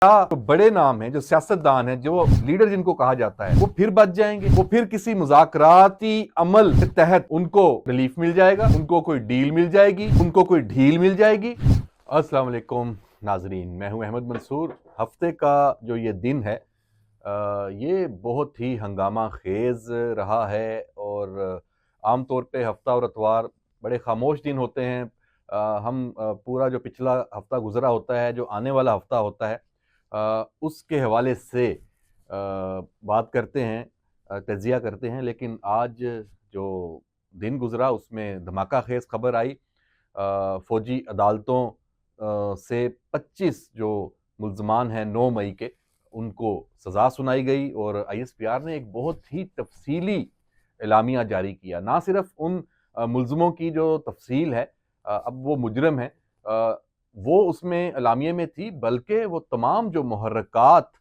जो बड़े नाम हैं, जो सियासतदान हैं, जो लीडर जिनको कहा जाता है, वो फिर बच जाएंगे। वो फिर किसी मुज़ाकराती अमल के तहत उनको रिलीफ मिल जाएगा, उनको कोई डील मिल जाएगी, उनको कोई ढील मिल जाएगी। अस्सलाम वालेकुम नाजरीन, मैं हूं अहमद मंसूर। हफ्ते का जो ये दिन है ये बहुत ही हंगामा खेज रहा है और आम तौर पे हफ्ता और इतवार बड़े खामोश दिन होते हैं। हम पूरा जो पिछला हफ्ता गुजरा होता है, जो आने वाला हफ्ता होता है, उसके हवाले से बात करते हैं, तजिया करते हैं। लेकिन आज जो दिन गुजरा उसमें धमाका खेज खबर आई। फौजी अदालतों से 25 जो मुल्ज़मान हैं 9 मई के, उनको सज़ा सुनाई गई और ISPR ने एक बहुत ही तफसीली एलामिया जारी किया। ना सिर्फ उन मुल्ज़मों की जो तफसील है, अब वो मुजरम है, वो उसमें एलामिये में थी, बल्कि वो तमाम जो मुहर्रकात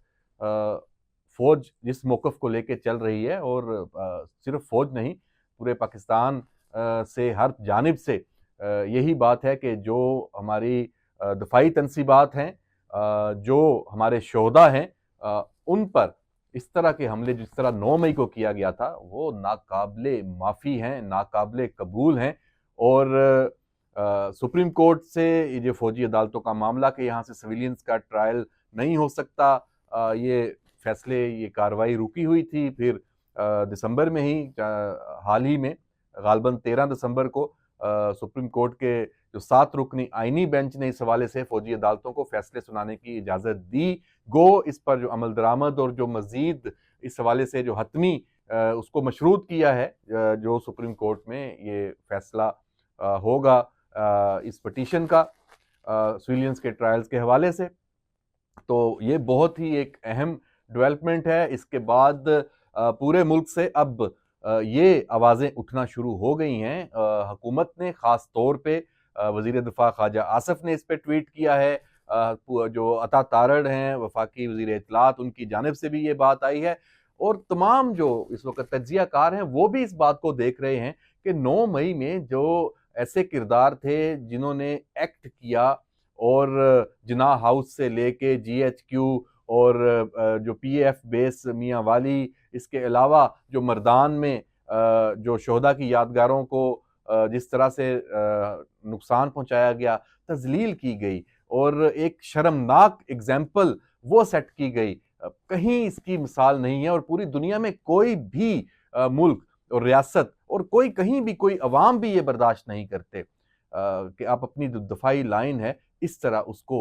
फ़ौज जिस मौक़िफ़ को लेके चल रही है, और सिर्फ फ़ौज नहीं, पूरे पाकिस्तान से हर जानिब से यही बात है कि जो हमारी दफ़ाई तनसीबात हैं, जो हमारे शोहदा हैं, उन पर इस तरह के हमले जिस तरह 9 मई को किया गया था, वो नाकाबिले माफ़ी हैं, नाकाबिले कबूल हैं। और सुप्रीम कोर्ट से ये जो फौजी अदालतों का मामला कि यहाँ से सिविलियंस का ट्रायल नहीं हो सकता, ये फैसले, ये कार्रवाई रुकी हुई थी। फिर दिसंबर में ही, हाल ही में, गालबन 13 दिसंबर को सुप्रीम कोर्ट के जो 7 रुकनी आईनी बेंच ने इस हवाले से फौजी अदालतों को फैसले सुनाने की इजाज़त दी। गो इस पर जो अमल दरामद और जो मज़ीद इस हवाले से जो हतमी उसको मशरूत किया है, जो सुप्रीम कोर्ट में ये फैसला होगा इस पटिशन का सिविलियंस के ट्रायल्स के हवाले से। तो ये बहुत ही एक अहम डेवलपमेंट है। इसके बाद पूरे मुल्क से अब ये आवाज़ें उठना शुरू हो गई हैं। हुकूमत ने ख़ास तौर पे वज़ीर दिफ़ा ख्वाजा आसिफ ने इस पे ट्वीट किया है। जो अता तारड़ हैं, वफाकी वज़ीर इत्तलात, उनकी जानिब से भी ये बात आई है। और तमाम जो इस वक्त तज्ज़ियाकार हैं, वो भी इस बात को देख रहे हैं कि 9 मई में जो ऐसे किरदार थे जिन्होंने एक्ट किया, और जिन्ना हाउस से लेके GHQ और जो PF बेस मियाँ वाली, इसके अलावा जो मर्दान में जो शोहदा की यादगारों को जिस तरह से नुकसान पहुंचाया गया, तजलील की गई, और एक शर्मनाक एग्जाम्पल वो सेट की गई। कहीं इसकी मिसाल नहीं है, और पूरी दुनिया में कोई भी मुल्क और रियासत और कोई कहीं भी कोई अवाम भी ये बर्दाश्त नहीं करते कि आप अपनी जो दफाई लाइन है इस तरह उसको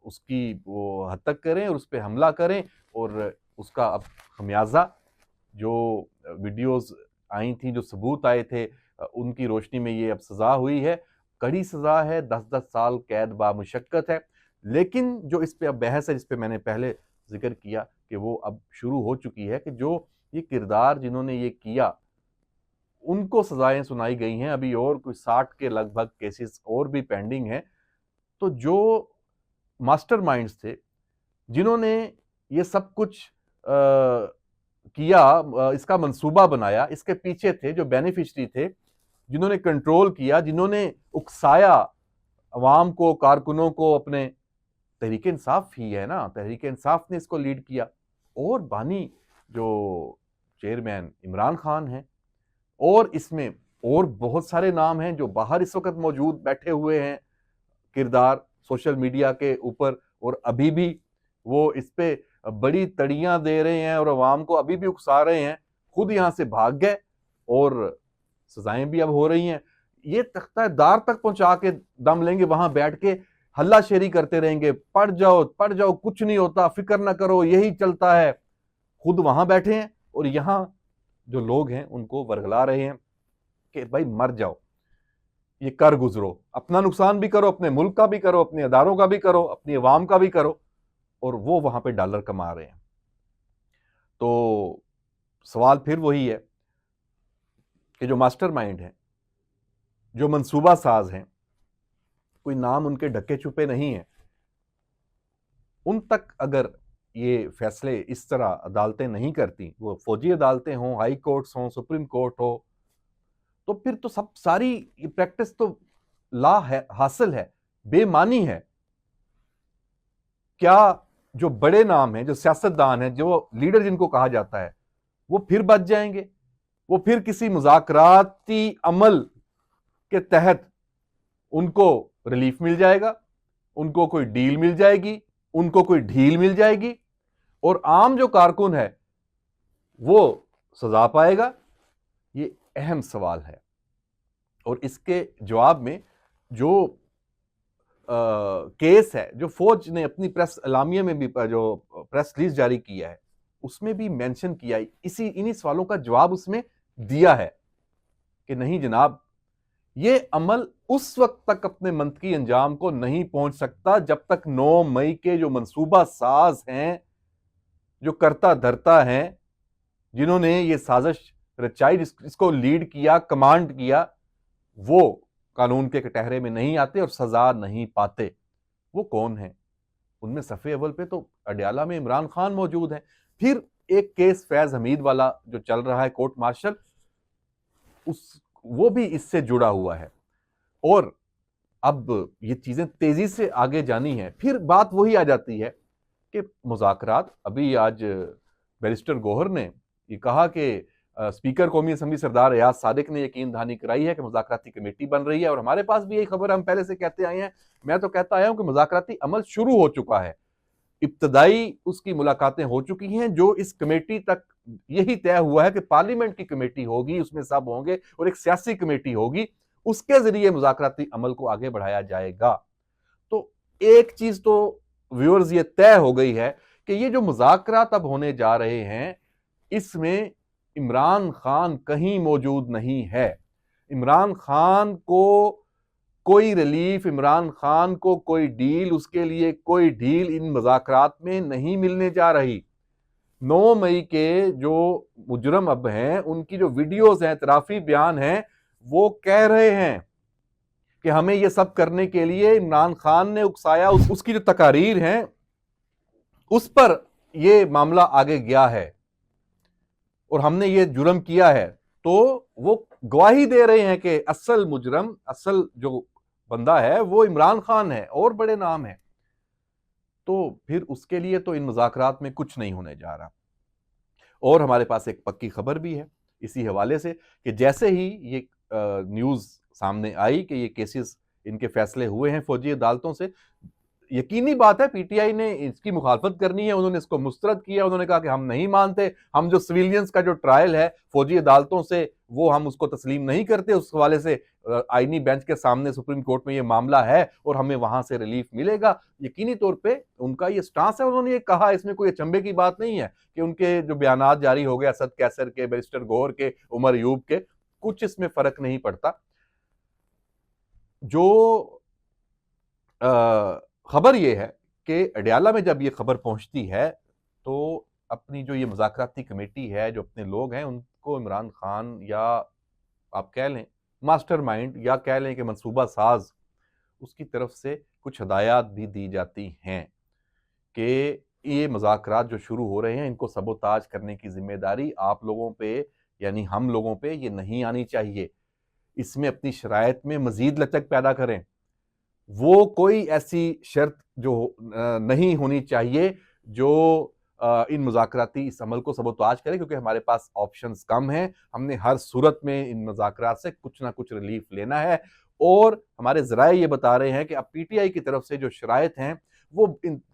उसकी वो हद तक करें और उस पर हमला करें। और उसका अब खमियाजा जो वीडियोस आई थी, जो सबूत आए थे, उनकी रोशनी में ये अब सज़ा हुई है। कड़ी सज़ा है, 10-10 साल कैद बामुशक्कत है। लेकिन जो इस पे अब बहस है, जिस पे मैंने पहले जिक्र किया कि वो अब शुरू हो चुकी है, कि जो ये किरदार जिन्होंने ये किया, उनको सज़ाएं सुनाई गई हैं। अभी और कोई 60 के लगभग केसेस और भी पेंडिंग हैं। तो जो मास्टरमाइंड्स थे, जिन्होंने ये सब कुछ किया, इसका मंसूबा बनाया, इसके पीछे थे जो बेनिफिशरी थे, जिन्होंने कंट्रोल किया, जिन्होंने उकसाया अवाम को, कारकुनों को, अपने तहरीक इंसाफ ही है ना, तहरीक इंसाफ ने इसको लीड किया। और बानी जो चेयरमैन इमरान खान हैं, और इसमें और बहुत सारे नाम हैं जो बाहर इस वक्त मौजूद बैठे हुए हैं, किरदार सोशल मीडिया के ऊपर, और अभी भी वो इस पे बड़ी तड़ियां दे रहे हैं और अवाम को अभी भी उकसा रहे हैं। खुद यहां से भाग गए और सजाएं भी अब हो रही हैं। ये तख्ता दार तक पहुंचा के दम लेंगे, वहां बैठ के हल्ला शेरी करते रहेंगे, पढ़ जाओ, कुछ नहीं होता, फिक्र ना करो, यही चलता है। खुद वहां बैठे हैं और यहां जो लोग हैं उनको वर्गला रहे हैं कि भाई मर जाओ, ये कर गुजरो, अपना नुकसान भी करो, अपने मुल्क का भी करो, अपने अदारों का भी करो, अपनी अवाम का भी करो। और वो वहां पे डॉलर कमा रहे हैं। तो सवाल फिर वही है कि जो मास्टरमाइंड है, जो मंसूबा साज हैं, कोई नाम उनके ढके छुपे नहीं है, उन तक अगर ये फैसले इस तरह अदालतें नहीं करती, वो फौजी अदालतें हों, हाई कोर्ट्स हों, सुप्रीम कोर्ट हो, तो फिर तो सब सारी ये प्रैक्टिस तो ला है, हासिल है, बेमानी है। क्या जो बड़े नाम हैं, जो सियासतदान हैं, जो लीडर जिनको कहा जाता है, वो फिर बच जाएंगे? वो फिर किसी मुज़ाकराती अमल के तहत उनको रिलीफ मिल जाएगा, उनको कोई डील मिल जाएगी, उनको कोई ढील मिल जाएगी, और आम जो कारकुन है वो सजा पाएगा? ये अहम सवाल है। और इसके जवाब में जो केस है, जो फौज ने अपनी प्रेस एलामिया में भी, जो प्रेस रिलीज जारी किया है, उसमें भी मेंशन किया है, इन्हीं सवालों का जवाब उसमें दिया है कि नहीं जनाब, ये अमल उस वक्त तक अपने मंतकी अंजाम को नहीं पहुंच सकता जब तक 9 मई के जो मंसूबा साज हैं, जो करता धरता हैं, जिन्होंने ये साजिश रचाई, इसको लीड किया, कमांड किया, वो कानून के कटहरे में नहीं आते और सजा नहीं पाते। वो कौन है? उनमें सफ़े अव्वल पे तो अडयाला में इमरान खान मौजूद है। फिर एक केस फैज हमीद वाला जो चल रहा है कोर्ट मार्शल, वो भी इससे जुड़ा हुआ है। और अब ये चीजें तेजी से आगे जानी है। फिर बात वही आ जाती है कि मुज़ाकरात, अभी आज बैरिस्टर गौहर ने ये कहा कि स्पीकर कौमी असम्बली सरदार एयाज सादिक ने यकीन दहानी कराई है कि मुज़ाकराती कमेटी बन रही है, और हमारे पास भी यही खबर हम पहले से कहते आए हैं। मैं तो कहता आया हूं कि मुज़ाकराती अमल शुरू हो चुका है, इब्तदाई उसकी मुलाकातें हो चुकी हैं, जो इस कमेटी तक यही तय हुआ है कि पार्लियामेंट की कमेटी होगी, उसमें सब होंगे, और एक सियासी कमेटी होगी, उसके जरिए मुज़ाकराती अमल को आगे बढ़ाया जाएगा। तो एक चीज तो व्यूअर्स ये तय हो गई है कि ये जो मुज़ाकरात अब होने जा रहे हैं, इसमें इमरान खान कहीं मौजूद नहीं है। इमरान खान को कोई रिलीफ, इमरान खान को कोई डील, उसके लिए कोई डील इन मुज़ाकरात में नहीं मिलने जा रही। 9 मई के जो मुजरम अब हैं, उनकी जो वीडियोस हैं, इतराफी बयान हैं, वो कह रहे हैं कि हमें ये सब करने के लिए इमरान खान ने उकसाया। उसकी जो तकारीर हैं उस पर ये मामला आगे गया है और हमने ये जुर्म किया है। तो वो गवाही दे रहे हैं कि असल मुजरम, असल जो बंदा है वो इमरान खान है और बड़े नाम है। तो फिर उसके लिए तो इन मुज़ाकरात में कुछ नहीं होने जा रहा। और हमारे पास एक पक्की खबर भी है इसी हवाले से कि जैसे ही ये न्यूज़ सामने आई कि ये केसेस, इनके फैसले हुए हैं फौजी अदालतों से, यकीनी बात है पीटीआई ने इसकी मुखालफत करनी है। उन्होंने इसको मुस्तरद किया, उन्होंने कहा कि हम नहीं मानते, हम जो सिविलियंस का जो ट्रायल है फौजी अदालतों से, वो हम उसको तस्लीम नहीं करते। उस हवाले से आईनी बेंच के सामने सुप्रीम कोर्ट में ये मामला है और हमें वहां से रिलीफ मिलेगा। यकीनी तौर पे उनका ये स्टांस है। उन्होंने ये कहा, इसमें कोई अचंभे की बात नहीं है कि उनके जो बयानात जारी हो गए, असद कैसर के, बैरिस्टर गौहर के, उमर यूब के, कुछ इसमें फर्क नहीं पड़ता। जो खबर ये है कि अडयाला में जब ये खबर पहुंचती है तो अपनी जो ये मुज़ाकराती कमेटी है, जो अपने लोग हैं, उनको इमरान खान, या आप कह लें मास्टरमाइंड, या कह लें कि मंसूबा साज, उसकी तरफ से कुछ हदायत भी दी जाती हैं कि ये मुज़ाकरात जो शुरू हो रहे हैं, इनको सबोताज करने की जिम्मेदारी आप लोगों पे, यानी हम लोगों पे ये नहीं आनी चाहिए। इसमें अपनी शराइत में मजीद लचक पैदा करें। वो कोई ऐसी शर्त जो नहीं होनी चाहिए जो इन मुज़ाकराती इस अमल को सबोताज करे, क्योंकि हमारे पास ऑप्शंस कम हैं। हमने हर सूरत में इन मुज़ाकरात से कुछ ना कुछ रिलीफ लेना है। और हमारे ज़राए ये बता रहे हैं कि अब पीटीआई की तरफ से जो शराइत हैं वो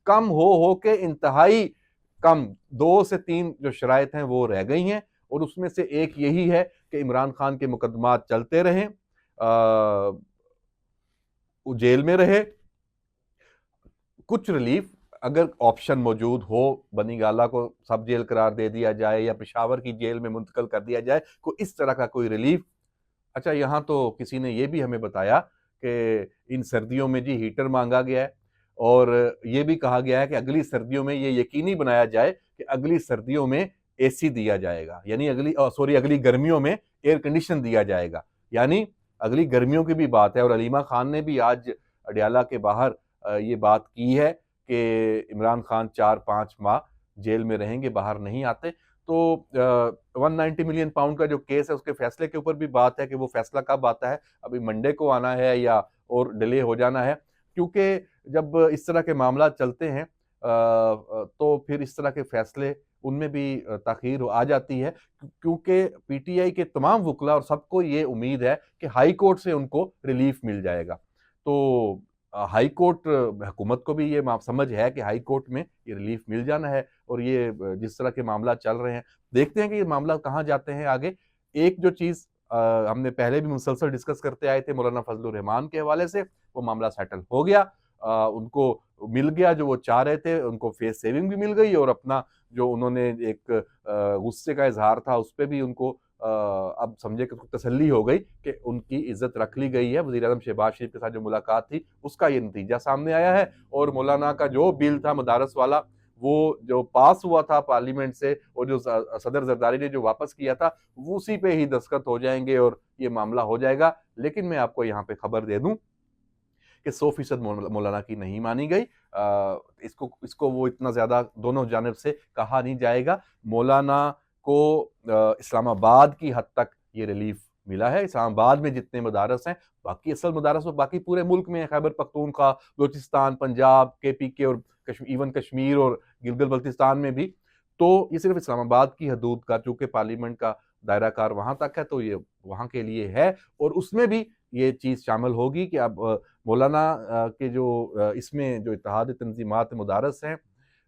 कम हो के इंतहाई कम, 2 से 3 जो शराइत हैं वो रह गई हैं, और उसमें से एक यही है कि इमरान खान के मुकदमात चलते रहें, वो जेल में रहे। कुछ रिलीफ अगर ऑप्शन मौजूद हो, बनी गाला को सब जेल करार दे दिया जाए या पेशावर की जेल में मुंतकल कर दिया जाए, कोई इस तरह का कोई रिलीफ। अच्छा, यहाँ तो किसी ने ये भी हमें बताया कि इन सर्दियों में जी हीटर मांगा गया है, और ये भी कहा गया है कि अगली सर्दियों में ये यकीनी बनाया जाए कि अगली सर्दियों में एसी दिया जाएगा, यानी अगली गर्मियों में एयर कंडीशन दिया जाएगा। यानी अगली गर्मियों की भी बात है। और अलीमा खान ने भी आज अडयाला के बाहर ये बात की है कि इमरान खान 4-5 माह जेल में रहेंगे, बाहर नहीं आते। तो 190 मिलियन पाउंड का जो केस है उसके फैसले के ऊपर भी बात है कि वो फैसला कब आता है, अभी मंडे को आना है या और डिले हो जाना है। क्योंकि जब इस तरह के मामला चलते हैं तो फिर इस तरह के फैसले उनमें भी ताख़ीर आ जाती है, क्योंकि पीटीआई के तमाम वकला और सबको ये उम्मीद है कि हाई कोर्ट से उनको रिलीफ मिल जाएगा। तो हाई कोर्ट हुकूमत को भी ये समझ है कि हाई कोर्ट में ये रिलीफ मिल जाना है, और ये जिस तरह के मामला चल रहे हैं, देखते हैं कि ये मामला कहाँ जाते हैं आगे। एक जो चीज़ हमने पहले भी मुसलसल डिस्कस करते आए थे मौलाना फजलुर रहमान के हवाले से, वो मामला सेटल हो गया। उनको मिल गया जो वो चाह रहे थे, उनको फेस सेविंग भी मिल गई, और अपना जो उन्होंने एक गुस्से का इज़हार था उस पे भी उनको अब समझे कि तसल्ली हो गई कि उनकी इज्जत रख ली गई है। वज़ीर-ए-आज़म शहबाज शरीफ के साथ जो मुलाकात थी उसका ये नतीजा सामने आया है, और मौलाना का जो बिल था मदारस वाला, वो जो पास हुआ था पार्लियामेंट से, और जो सदर ज़रदारी ने जो वापस किया था, वो उसी पे ही दस्तखत हो जाएंगे और ये मामला हो जाएगा। लेकिन मैं आपको यहाँ पे खबर दे दूं कि 100% मौलाना की नहीं मानी गई। इसको इसको वो इतना ज़्यादा दोनों जानिब से कहा नहीं जाएगा। मौलाना को इस्लामाबाद की हद तक ये रिलीफ मिला है। इस्लामाबाद में जितने मदारस हैं, बाकी असल मदारस तो बाकी पूरे मुल्क में है, खैबर पख्तूनख्वा, बलूचिस्तान, पंजाब, केपीके और इवन कश्मीर और गिलगित बल्तिस्तान में भी। तो ये सिर्फ इस्लामाबाद की हदूद का, चूँकि पार्लियामेंट का दायरा कार वहाँ तक है, तो ये वहाँ के लिए है, और उसमें भी ये चीज़ शामिल होगी कि अब मौलाना के जो इसमें जो इत्तेहाद तंज़ीमात मदारस हैं,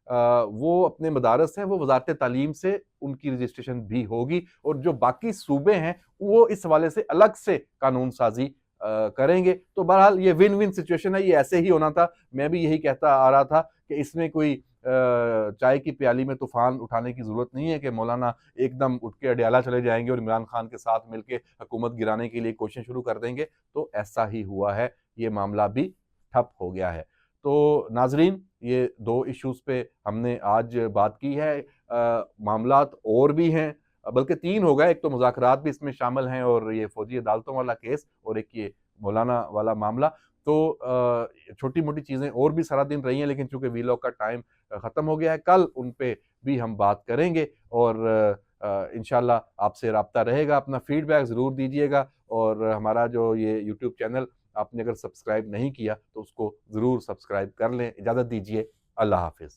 वो अपने मदारस हैं, वो वज़ारत तालीम से उनकी रजिस्ट्रेशन भी होगी, और जो बाकी सूबे हैं वो इस हवाले से अलग से कानून साज़ी करेंगे। तो बहरहाल ये विन विन सिचुएशन है, ये ऐसे ही होना था। मैं भी यही कहता आ रहा था कि इसमें कोई चाय की प्याली में तूफ़ान उठाने की ज़रूरत नहीं है कि मौलाना एकदम उठ के अडयाला चले जाएंगे और इमरान खान के साथ मिलके हुकूमत गिराने के लिए कोशिश शुरू कर देंगे। तो ऐसा ही हुआ है, ये मामला भी ठप हो गया है। तो नाज़रीन, ये 2 इश्यूज़ पे हमने आज बात की है। मामलात और भी हैं, बल्कि 3 हो गए। एक तो मुज़ाकरात भी इसमें शामिल हैं, और ये फ़ौजी अदालतों वाला केस, और एक ये मौलाना वाला मामला। तो छोटी-मोटी चीज़ें और भी सारा दिन रही हैं, लेकिन चूँकि वीलॉग का टाइम ख़त्म हो गया है, कल उन पे भी हम बात करेंगे, और इंशाअल्लाह आपसे राब्ता रहेगा। अपना फ़ीडबैक ज़रूर दीजिएगा, और हमारा जो ये यूट्यूब चैनल आपने अगर सब्सक्राइब नहीं किया तो उसको ज़रूर सब्सक्राइब कर लें। इजाज़त दीजिए। अल्लाह हाफ़िज़।